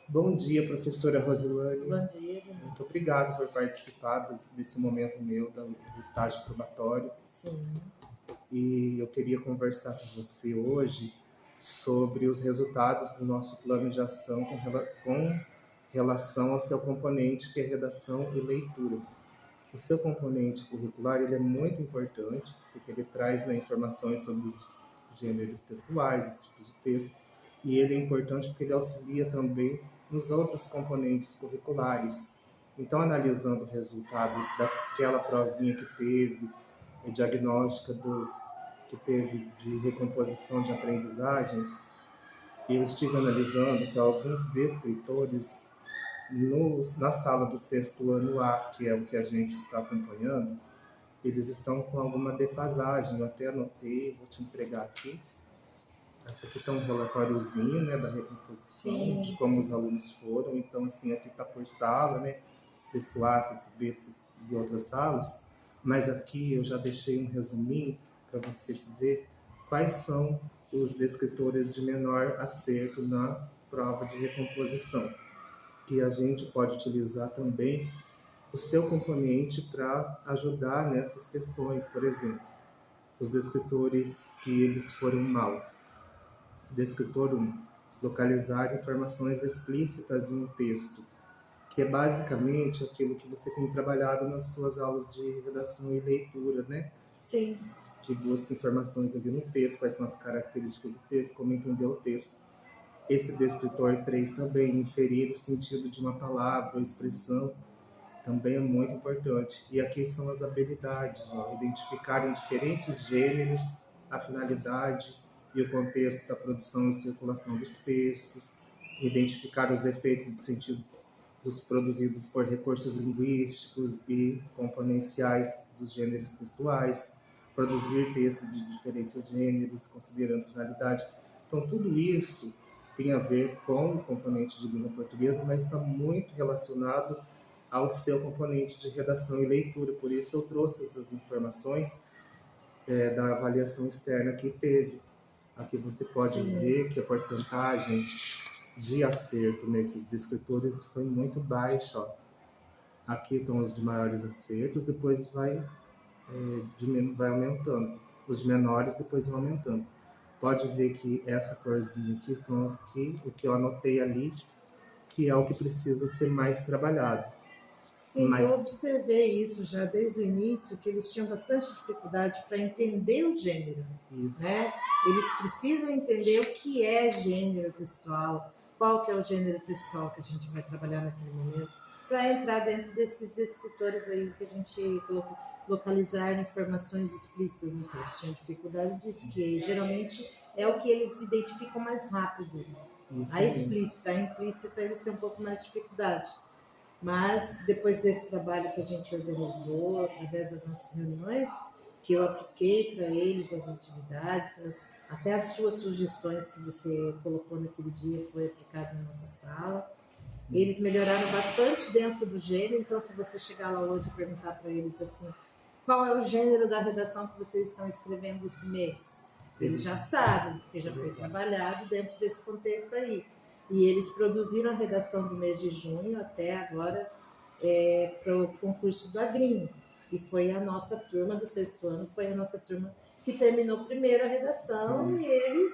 Bom dia, professora Rosilane. Bom dia, Dani. Muito obrigado por participar desse momento meu do estágio probatório. Sim, E eu queria conversar com você hoje sobre os resultados do nosso plano de ação com relação ao seu componente, que é redação e leitura. O seu componente curricular ele é muito importante, porque ele traz, né, informações sobre os gêneros textuais, os tipos de texto, e ele é importante porque ele auxilia também nos outros componentes curriculares. Então, analisando o resultado daquela provinha que teve, diagnóstica que teve de recomposição de aprendizagem, eu estive analisando que alguns descritores na sala do sexto ano A, que é o que a gente está acompanhando, eles estão com alguma defasagem. Eu até anotei, vou te entregar aqui. Essa aqui está um relatóriozinho, né, da recomposição, sim, de como os sim. alunos foram. Então, assim, aqui está por sala, né, sexto A, sexto B, sexto e outras salas. Mas aqui eu já deixei um resuminho para você ver quais são os descritores de menor acerto na prova de recomposição, que a gente pode utilizar também o seu componente para ajudar nessas questões. Por exemplo, os descritores que eles foram mal. Descritor 1. Localizar informações explícitas em um texto, que é basicamente aquilo que você tem trabalhado nas suas aulas de redação e leitura, né? Sim, Que busca informações ali no texto, quais são as características do texto, como entender o texto. Esse descritor 3 também, inferir o sentido de uma palavra ou expressão, também é muito importante. E aqui são as habilidades, ó, identificar em diferentes gêneros a finalidade e o contexto da produção e circulação dos textos, identificar os efeitos de sentido dos produzidos por recursos linguísticos e componenciais dos gêneros textuais, produzir textos de diferentes gêneros, considerando finalidade. Então, tudo isso tem a ver com o componente de língua portuguesa, mas está muito relacionado ao seu componente de redação e leitura. Por isso, eu trouxe essas informações da avaliação externa que teve. Aqui você pode sim. ver que a porcentagem de acerto nesses descritores foi muito baixa. Ó. Aqui estão os de maiores acertos, depois vai aumentando. Os de menores depois vão aumentando. Pode ver que essa corzinha aqui são o que eu anotei ali, que é o que precisa ser mais trabalhado. Sim, eu Mas observei isso já desde o início, que eles tinham bastante dificuldade para entender o gênero, isso. né? Eles precisam entender o que é gênero textual, qual que é o gênero textual que a gente vai trabalhar naquele momento, para entrar dentro desses descritores aí que a gente colocou, localizar informações explícitas no texto. Tinha dificuldade disso, que geralmente é o que eles identificam mais rápido. Isso A mesmo. explícita, a implícita, eles têm um pouco mais de dificuldade. Mas depois desse trabalho que a gente organizou, através das nossas reuniões, que eu apliquei para eles as atividades, até as suas sugestões que você colocou naquele dia foi aplicado na nossa sala. Eles melhoraram bastante dentro do gênero, então se você chegar lá hoje e perguntar para eles assim, qual é o gênero da redação que vocês estão escrevendo esse mês? Eles já sabem, porque já foi trabalhado dentro desse contexto aí. E eles produziram a redação do mês de junho até agora para o concurso do Agrinho. E foi a nossa turma do sexto ano, foi a nossa turma que terminou primeiro a redação. Sim. E eles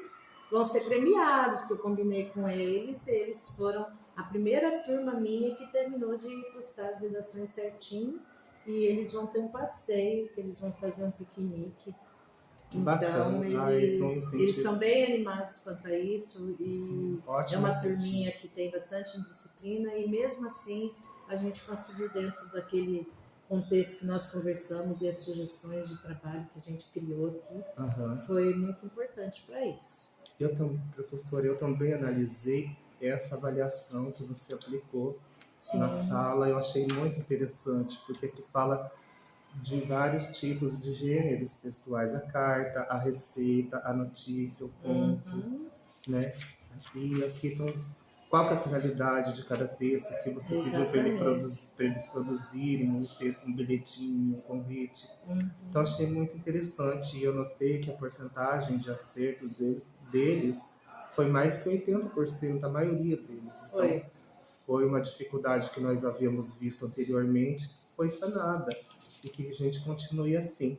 vão ser premiados, que eu combinei com eles foram a primeira turma minha que terminou de postar as redações certinho, e eles vão ter um passeio, que eles vão fazer um piquenique. Que Então, bacana. Ah, esse é um eles incentivo. são bem animados quanto a isso, Sim, e é ótimo uma incentivo. turminha que tem bastante disciplina, e mesmo assim a gente conseguiu, dentro daquele contexto que nós conversamos e as sugestões de trabalho que a gente criou aqui, Aham. foi muito importante para isso. Professor, eu também analisei essa avaliação que você aplicou na Sim, sala. Eu achei muito interessante, porque aqui fala de vários tipos de gêneros textuais, a carta, a receita, a notícia, o conto, uhum, né? E aqui estão qual que é a finalidade de cada texto que você pediu para exatamente. eles produzirem, um texto, um bilhetinho, um convite. Então Uhum, achei muito interessante e eu notei que a porcentagem de acertos deles foi mais que 80%, a maioria deles. Então foi. foi uma dificuldade que nós havíamos visto anteriormente, que foi sanada e que a gente continue assim.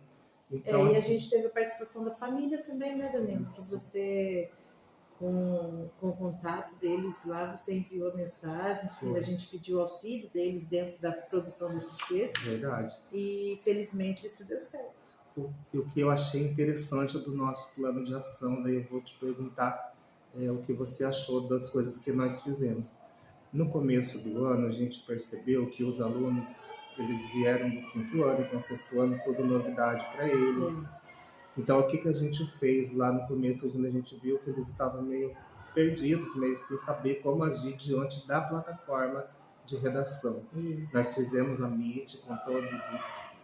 Então, E a assim, gente teve a participação da família também, né, Danilo? Que isso, você, com o contato deles lá, você enviou mensagens, porque a foi gente pediu auxílio deles dentro da produção desses textos verdade. e felizmente isso deu certo. O que eu achei interessante do nosso plano de ação, daí eu vou te perguntar o que você achou das coisas que nós fizemos. No começo do ano, a gente percebeu que os alunos, eles vieram do quinto ano, então sexto ano, tudo novidade para eles. É, Então, o que a gente fez lá no começo, quando a gente viu que eles estavam meio perdidos, meio sem saber como agir diante da plataforma de redação. Nós isso. fizemos a Meet com todos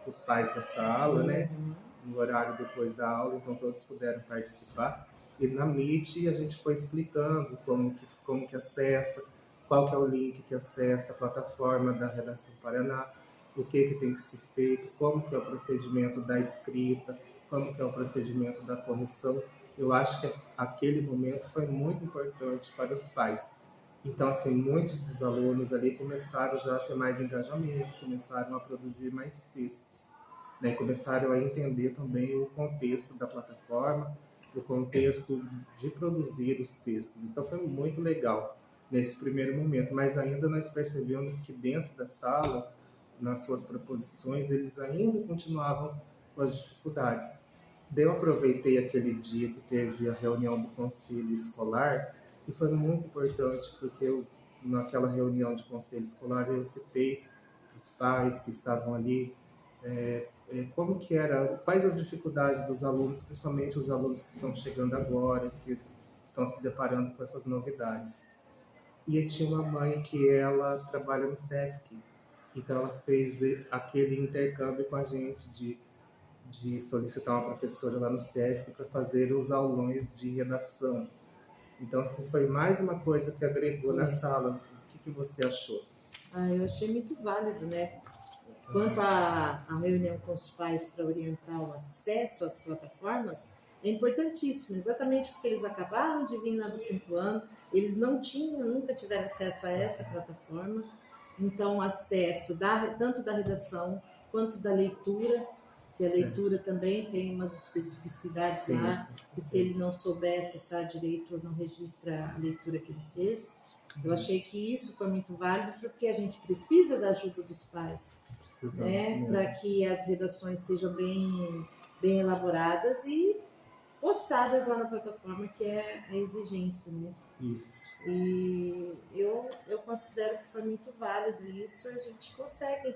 os pais da sala, né? Uhum. No horário depois da aula, então todos puderam participar. E na Meet a gente foi explicando como que acessa, qual que é o link que acessa a plataforma da Redação Paraná, o que tem que ser feito, como que é o procedimento da escrita, como que é o procedimento da correção. Eu acho que aquele momento foi muito importante para os pais. Então, assim, muitos dos alunos ali começaram já a ter mais engajamento, começaram a produzir mais textos, né? Começaram a entender também o contexto da plataforma, o contexto de produzir os textos. Então, foi muito legal nesse primeiro momento, mas ainda nós percebemos que dentro da sala, nas suas proposições, eles ainda continuavam com as dificuldades. Daí eu aproveitei aquele dia que teve a reunião do conselho escolar e foi muito importante porque naquela reunião de conselho escolar eu citei os pais que estavam ali como que era, quais as dificuldades dos alunos, principalmente os alunos que estão chegando agora, que estão se deparando com essas novidades. E tinha uma mãe que ela trabalha no SESC, então ela fez aquele intercâmbio com a gente de solicitar uma professora lá no SESC para fazer os aulões de redação. Então, assim, foi mais uma coisa que agregou na Foi. sala. O que você achou? Eu achei muito válido, né? Quanto Uhum. à reunião com os pais para orientar o acesso às plataformas, é importantíssimo, exatamente porque eles acabaram de vir lá do quinto ano, eles não tinham, nunca tiveram acesso a essa plataforma, então acesso tanto da redação quanto da leitura, que a Sim, leitura também tem umas especificidades sim, lá, com que se ele certeza. não souber acessar direito, não registra a leitura que ele fez. Eu Uhum. achei que isso foi muito válido porque a gente precisa da ajuda dos pais, Precisamos né, para mesmo. que as redações sejam bem elaboradas e postadas lá na plataforma, que é a exigência, né? Isso. E eu considero que foi muito válido isso, a gente consegue.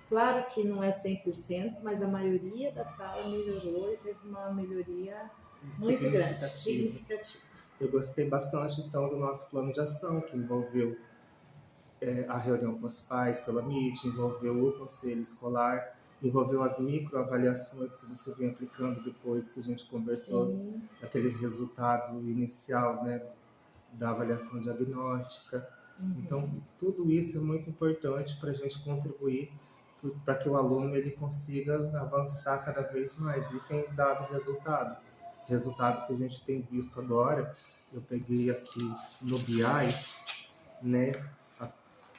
Claro que não é 100%, mas a maioria da sala melhorou e teve uma melhoria muito grande, Significativo. significativa. Eu gostei bastante, então, do nosso plano de ação, que envolveu a reunião com os pais pela Meet, envolveu o conselho escolar, envolveu as microavaliações que você vem aplicando depois que a gente conversou, Sim, aquele resultado inicial, né, da avaliação diagnóstica. Então, tudo isso é muito importante para a gente contribuir para que o aluno ele consiga avançar cada vez mais e tem dado resultado. Resultado que a gente tem visto agora, eu peguei aqui no BI, né?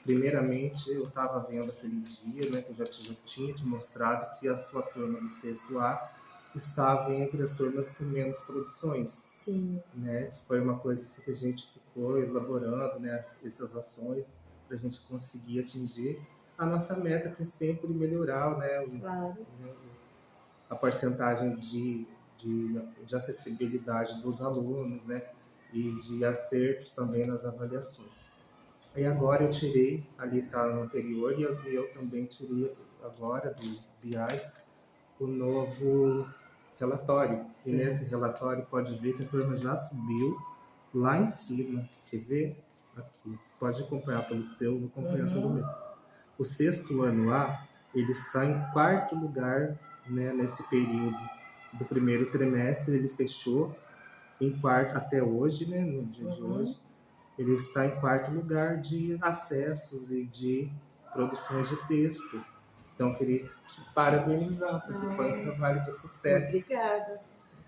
Primeiramente, eu estava vendo aquele dia, né, que eu já tinha te mostrado que a sua turma do sexto A estava entre as turmas com menos produções, sim, né? Que foi uma coisa assim, que a gente ficou elaborando, né, essas ações para a gente conseguir atingir a nossa meta, que é sempre melhorar, né, claro. a porcentagem de acessibilidade dos alunos, né, e de acertos também nas avaliações. E agora eu tirei, ali está no anterior, e eu também tirei agora do BI o novo relatório. E nesse relatório pode ver que a turma já subiu lá em cima. Quer ver? Aqui. Pode acompanhar pelo seu, vou acompanhar pelo Uhum. meu. O sexto ano A, ele está em quarto lugar, né, nesse período do primeiro trimestre, ele fechou em quarto até hoje, né, no dia de Uhum. hoje, ele está em quarto lugar de acessos e de produções de texto. Então, queria te parabenizar, porque foi um Ah, trabalho de sucesso. obrigada.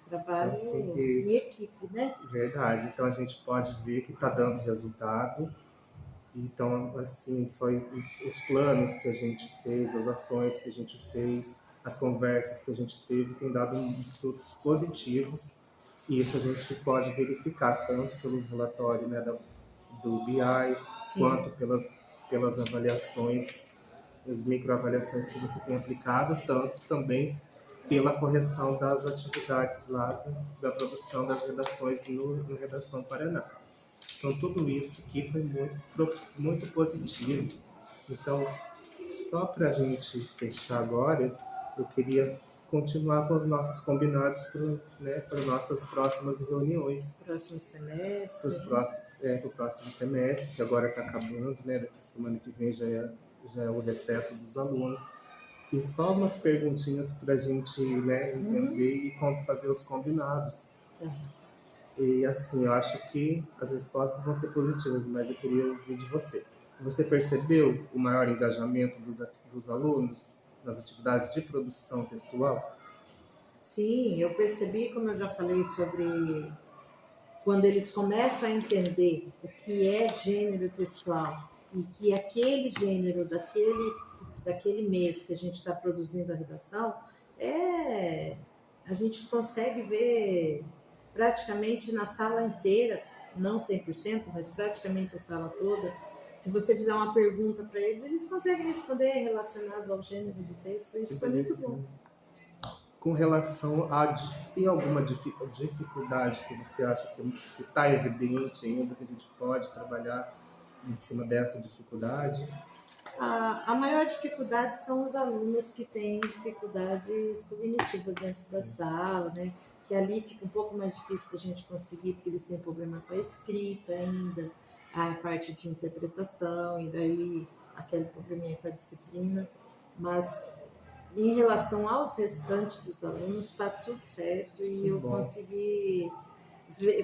Então, assim, Trabalho que em equipe, né? verdade. Então, a gente pode ver que está dando resultado Então, assim, foi os planos que a gente fez, as ações que a gente fez, as conversas que a gente teve, tem dado frutos positivos, e isso a gente pode verificar tanto pelos relatórios, né, do BI, Sim, quanto pelas avaliações, as microavaliações que você tem aplicado, tanto também pela correção das atividades lá da produção das redações no Redação Paraná. Então, tudo isso aqui foi muito positivo. Então, só para a gente fechar agora, eu queria continuar com os nossos combinados para nossas próximas reuniões, próximo para semestre, né? o próximo semestre, que agora está acabando, né? Daqui semana que vem já é o recesso dos alunos. E só umas perguntinhas para a gente, né, Uhum. entender e fazer os combinados. Tá. E assim, eu acho que as respostas vão ser positivas, mas eu queria ouvir de você. Você percebeu o maior engajamento dos alunos nas atividades de produção textual? Sim, eu percebi, como eu já falei, sobre quando eles começam a entender o que é gênero textual e que aquele gênero daquele mês que a gente está produzindo a redação, é, a gente consegue ver praticamente na sala inteira, não 100%, mas praticamente a sala toda. Se você fizer uma pergunta para eles, eles conseguem responder relacionado ao gênero do texto. Que Isso foi muito bom. beleza. Com relação a tem alguma dificuldade que você acha que está evidente ainda, que a gente pode trabalhar em cima dessa dificuldade? A maior dificuldade são os alunos que têm dificuldades cognitivas dentro da sala, né? Que ali fica um pouco mais difícil da gente conseguir, porque eles têm problema com a escrita ainda, a parte de interpretação, e daí aquele probleminha com a disciplina. Mas em relação aos restantes dos alunos, está tudo certo Que e eu bom. consegui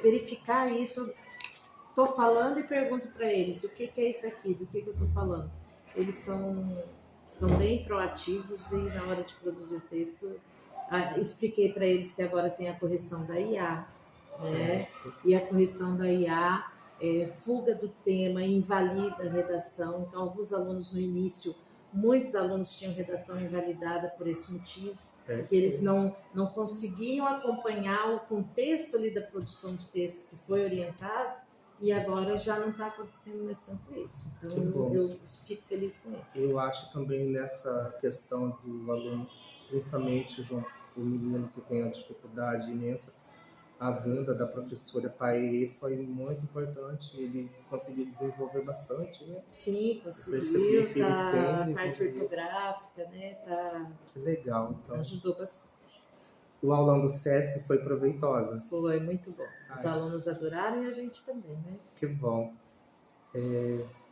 verificar isso. Estou falando e pergunto para eles o que é isso aqui, do que eu estou falando. Eles são bem proativos e na hora de produzir o texto, expliquei para eles que agora tem a correção da IA, né? Certo. E a correção da IA fuga do tema, invalida a redação. Então, alguns alunos no início, muitos alunos tinham redação invalidada por esse motivo, porque eles Perfeito. não conseguiam acompanhar o contexto ali da produção de texto que foi orientado, e agora já não está acontecendo mais tanto isso. Então Que bom. eu fico feliz com isso. Eu acho também nessa questão do aluno, principalmente o menino que tem a dificuldade imensa, a vinda da professora Paê foi muito importante. Ele conseguiu desenvolver bastante, né? Sim, Eu percebi conseguiu, que ele tem tá, a parte evoluído. ortográfica, né, tá, Que legal. Então, ajudou bastante. o aulão do SESC foi proveitosa. Foi muito bom. Os Ai, alunos adoraram e a gente também, né? que bom.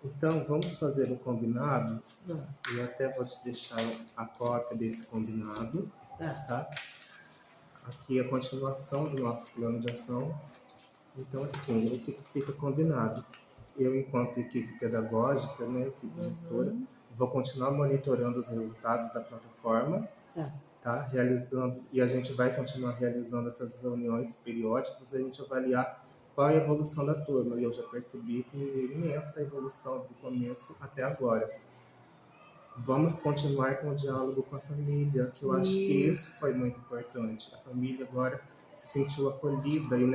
Então, vamos fazer o combinado. Não, Eu até vou te deixar a cópia desse combinado, tá. tá? Aqui é a continuação do nosso plano de ação. Então, assim, o que fica combinado? Eu, enquanto equipe pedagógica, né, equipe gestora, Uhum, vou continuar monitorando os resultados da plataforma, tá. tá? Realizando, e a gente vai continuar realizando essas reuniões periódicas, a gente avaliar qual é a evolução da turma. E eu já percebi que é imensa a evolução do começo até agora. Vamos continuar com o diálogo com a família, que eu acho que isso Isso. foi muito importante. A família agora se sentiu acolhida e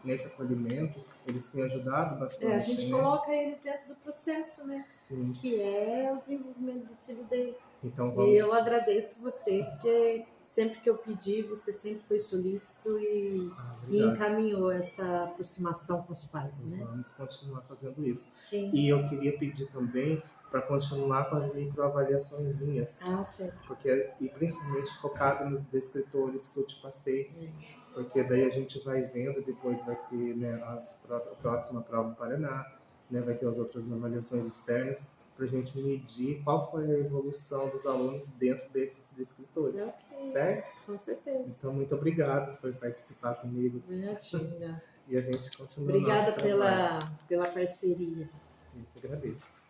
nesse acolhimento eles têm ajudado A bastante, gente né? coloca eles dentro do processo, né? Sim. Que é o desenvolvimento do filho dele. Então E eu vamos. agradeço você, porque sempre que eu pedi, você sempre foi solícito e Obrigado. encaminhou essa aproximação com os pais, né? Vamos continuar fazendo isso. Sim. E eu queria pedir também para continuar com as microavaliaçõezinhas, Ah, sim. porque e principalmente focado nos descritores que eu te passei, É. porque daí a gente vai vendo, depois vai ter, né, a próxima prova do Paraná, né, vai ter as outras avaliações externas, para a gente medir qual foi a evolução dos alunos dentro desses descritores, Ok, certo? com certeza. Então, muito obrigado por participar comigo Imagina. e a gente continua o nosso Obrigada trabalho. pela parceria. Eu que agradeço.